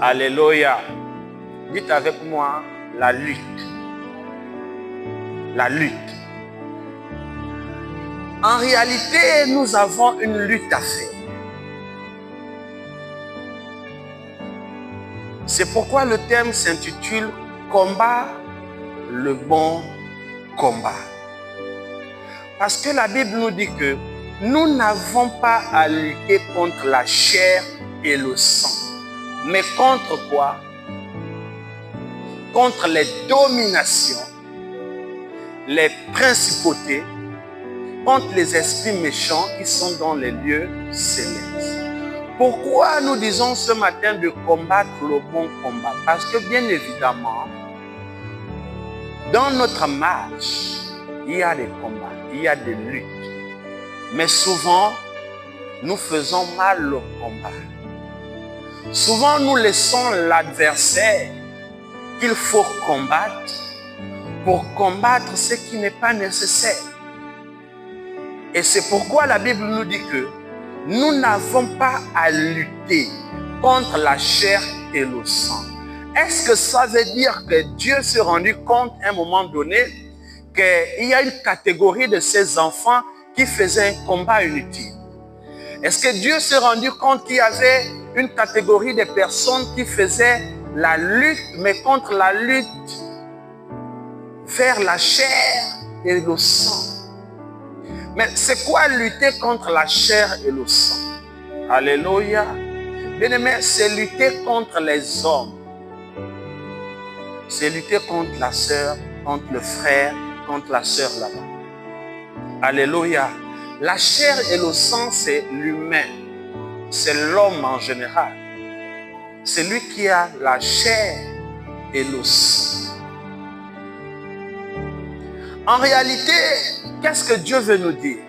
Alléluia. Dites avec moi, la lutte. La lutte. En réalité, nous avons une lutte à faire. C'est pourquoi le thème s'intitule « Combat le bon combat ». Parce que la Bible nous dit que nous n'avons pas à lutter contre la chair et le sang. Mais contre quoi? Contre les dominations, les principautés, contre les esprits méchants qui sont dans les lieux célestes. Pourquoi nous disons ce matin de combattre le bon combat? Parce que bien évidemment, dans notre marche, il y a des combats, il y a des luttes. Mais souvent, nous faisons mal le combat. Souvent, nous laissons l'adversaire qu'il faut combattre pour combattre ce qui n'est pas nécessaire. Et c'est pourquoi la Bible nous dit que nous n'avons pas à lutter contre la chair et le sang. Est-ce que ça veut dire que Dieu s'est rendu compte à un moment donné qu'il y a une catégorie de ses enfants qui faisaient un combat inutile? Est-ce que Dieu s'est rendu compte qu'il y avait une catégorie de personnes qui faisaient la lutte, mais contre la lutte vers la chair et le sang? Mais c'est quoi lutter contre la chair et le sang? Alléluia. Bien-aimé, c'est lutter contre les hommes. C'est lutter contre la sœur, contre le frère, contre la sœur là-bas. Alléluia. La chair et le sang, c'est l'humain. C'est l'homme en général. C'est lui qui a la chair et le sang. En réalité, qu'est-ce que Dieu veut nous dire?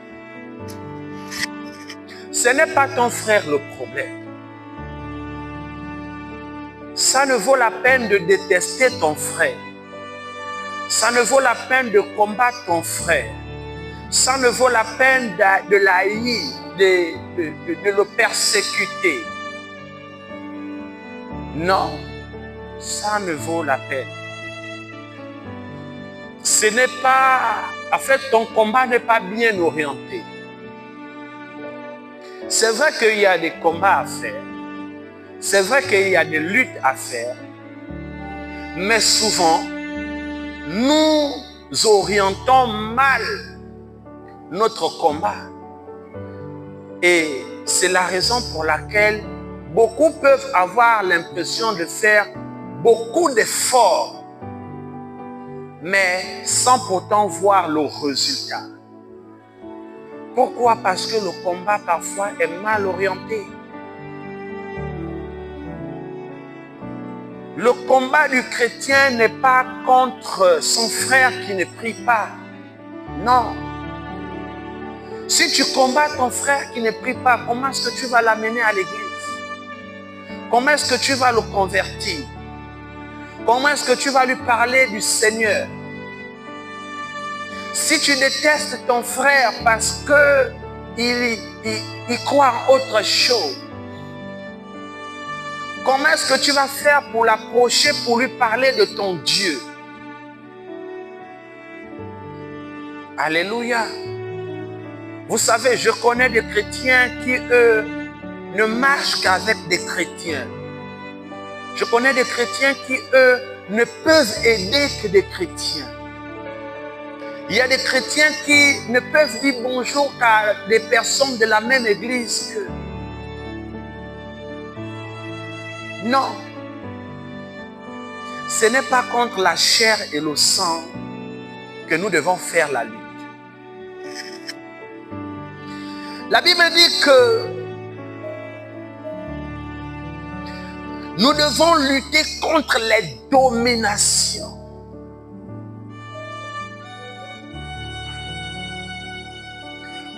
Ce n'est pas ton frère le problème. Ça ne vaut la peine de détester ton frère. Ça ne vaut la peine de combattre ton frère. Ça ne vaut la peine de l'haïr, de le persécuter. Non, ça ne vaut la peine. Ce n'est pas... En fait, ton combat n'est pas bien orienté. C'est vrai qu'il y a des combats à faire. C'est vrai qu'il y a des luttes à faire. Mais souvent, nous orientons mal notre combat. Et c'est la raison pour laquelle beaucoup peuvent avoir l'impression de faire beaucoup d'efforts, mais sans pourtant voir le résultat. Pourquoi? Parce que le combat parfois est mal orienté. Le combat du chrétien n'est pas contre son frère qui ne prie pas. Non. Si tu combats ton frère qui ne prie pas, comment est-ce que tu vas l'amener à l'église? Comment est-ce que tu vas le convertir? Comment est-ce que tu vas lui parler du Seigneur? Si tu détestes ton frère parce qu'il croit en autre chose, comment est-ce que tu vas faire pour l'approcher, pour lui parler de ton Dieu? Alléluia. Vous savez, je connais des chrétiens qui, eux, ne marchent qu'avec des chrétiens. Je connais des chrétiens qui, eux, ne peuvent aider que des chrétiens. Il y a des chrétiens qui ne peuvent dire bonjour qu'à des personnes de la même église qu'eux. Non. Ce n'est pas contre la chair et le sang que nous devons faire la lutte. La Bible dit que nous devons lutter contre les dominations.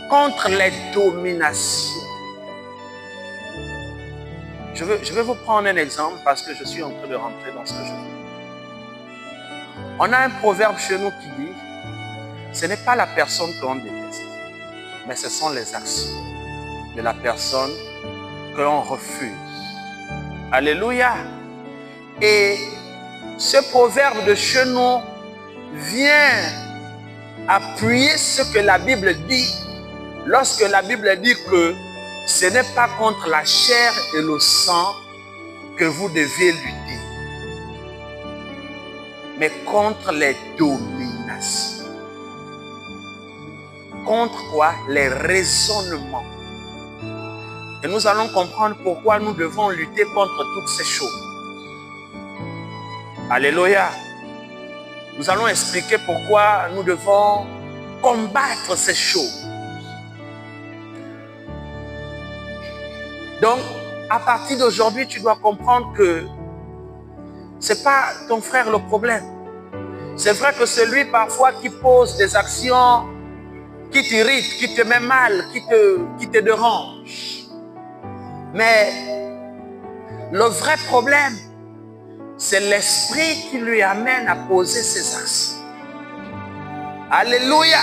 Contre les dominations. Je vais vous prendre un exemple parce que je suis en train de rentrer dans ce que je veux. On a un proverbe chez nous qui dit, ce n'est pas la personne qu'on déteste, mais ce sont les actions de la personne que l'on refuse. Alléluia. Et ce proverbe de chez nous vient appuyer ce que la Bible dit. Lorsque la Bible dit que ce n'est pas contre la chair et le sang que vous devez lutter, mais contre les dominations. Contre quoi? Les raisonnements. Et nous allons comprendre pourquoi nous devons lutter contre toutes ces choses. Alléluia. Nous allons expliquer pourquoi nous devons combattre ces choses. Donc, à partir d'aujourd'hui, tu dois comprendre que ce n'est pas ton frère le problème. C'est vrai que c'est lui parfois qui pose des actions qui t'irritent, qui te met mal, qui te dérange. Mais le vrai problème, c'est l'esprit qui lui amène à poser ses actions. Alléluia.